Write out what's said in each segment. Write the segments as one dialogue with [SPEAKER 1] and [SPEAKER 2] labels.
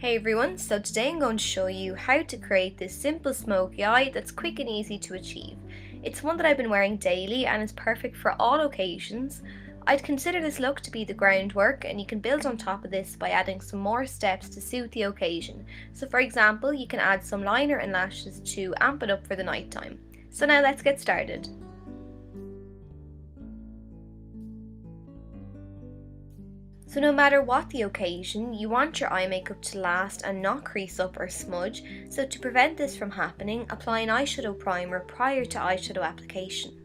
[SPEAKER 1] Hey everyone, so today I'm going to show you how to create this simple smoky eye that's quick and easy to achieve. It's one that I've been wearing daily and is perfect for all occasions. I'd consider this look to be the groundwork, and you can build on top of this by adding some more steps to suit the occasion. So for example, you can add some liner and lashes to amp it up for the night time. So now let's get started. So no matter what the occasion, you want your eye makeup to last and not crease up or smudge, so to prevent this from happening, apply an eyeshadow primer prior to eyeshadow application.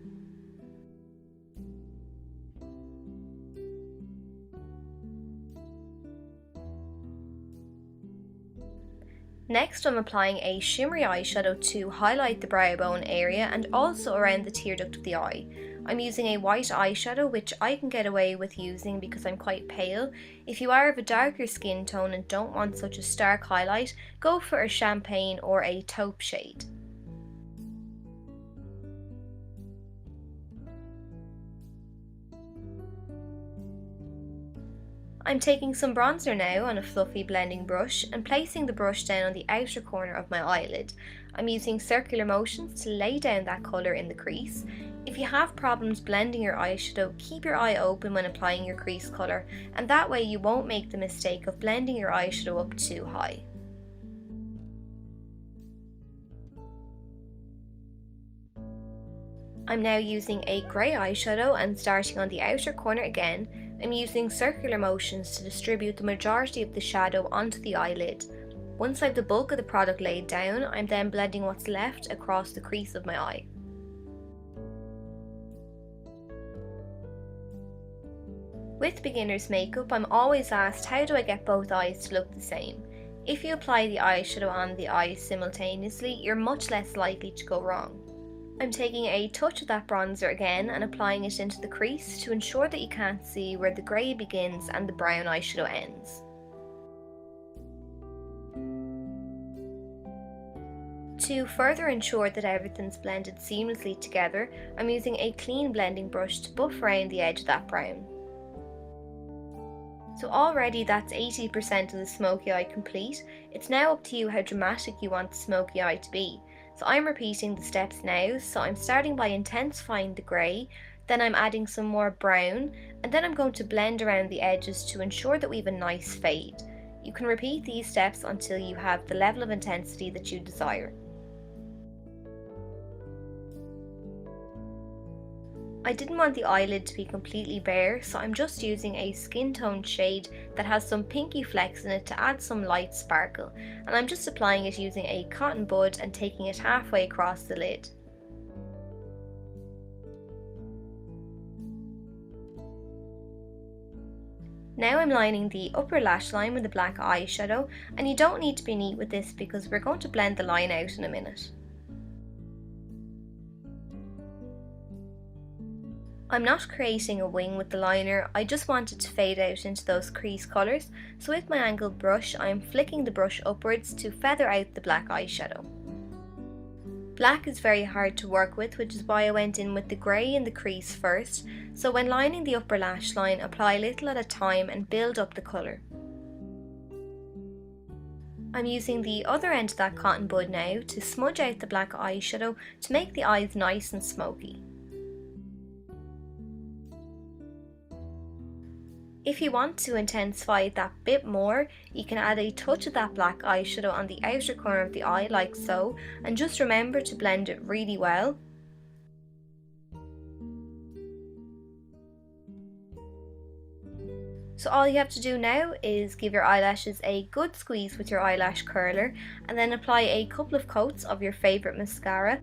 [SPEAKER 1] Next, I'm applying a shimmery eyeshadow to highlight the brow bone area and also around the tear duct of the eye. I'm using a white eyeshadow, which I can get away with using because I'm quite pale. If you are of a darker skin tone and don't want such a stark highlight, go for a champagne or a taupe shade. I'm taking some bronzer now on a fluffy blending brush and placing the brush down on the outer corner of my eyelid. I'm using circular motions to lay down that colour in the crease. If you have problems blending your eyeshadow, keep your eye open when applying your crease colour, and that way you won't make the mistake of blending your eyeshadow up too high. I'm now using a grey eyeshadow and starting on the outer corner again, I'm using circular motions to distribute the majority of the shadow onto the eyelid. Once I have the bulk of the product laid down, I'm then blending what's left across the crease of my eye. With beginner's makeup, I'm always asked, how do I get both eyes to look the same? If you apply the eyeshadow on the eyes simultaneously, you're much less likely to go wrong. I'm taking a touch of that bronzer again and applying it into the crease to ensure that you can't see where the grey begins and the brown eyeshadow ends. To further ensure that everything's blended seamlessly together, I'm using a clean blending brush to buff around the edge of that brown. So already that's 80% of the smoky eye complete. It's now up to you how dramatic you want the smoky eye to be. So I'm repeating the steps now, so I'm starting by intensifying the grey, then I'm adding some more brown, and then I'm going to blend around the edges to ensure that we have a nice fade. You can repeat these steps until you have the level of intensity that you desire. I didn't want the eyelid to be completely bare, so I'm just using a skin tone shade that has some pinky flecks in it to add some light sparkle, and I'm just applying it using a cotton bud and taking it halfway across the lid. Now I'm lining the upper lash line with the black eyeshadow, and you don't need to be neat with this because we're going to blend the line out in a minute. I'm not creating a wing with the liner, I just want it to fade out into those crease colours, so with my angled brush I'm flicking the brush upwards to feather out the black eyeshadow. Black is very hard to work with, which is why I went in with the grey in the crease first, so when lining the upper lash line, apply a little at a time and build up the colour. I'm using the other end of that cotton bud now to smudge out the black eyeshadow to make the eyes nice and smoky. If you want to intensify it that bit more, you can add a touch of that black eyeshadow on the outer corner of the eye like so, and just remember to blend it really well. So all you have to do now is give your eyelashes a good squeeze with your eyelash curler and then apply a couple of coats of your favourite mascara.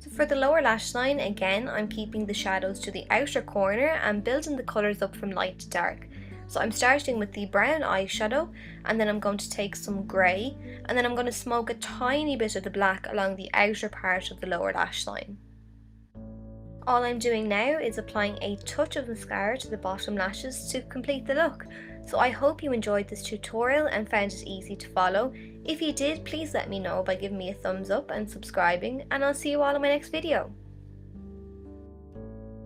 [SPEAKER 1] So for the lower lash line, again, I'm keeping the shadows to the outer corner and building the colours up from light to dark. So I'm starting with the brown eyeshadow, and then I'm going to take some grey, and then I'm going to smoke a tiny bit of the black along the outer part of the lower lash line. All I'm doing now is applying a touch of mascara to the bottom lashes to complete the look. So I hope you enjoyed this tutorial and found it easy to follow. If you did, please let me know by giving me a thumbs up and subscribing, and I'll see you all in my next video.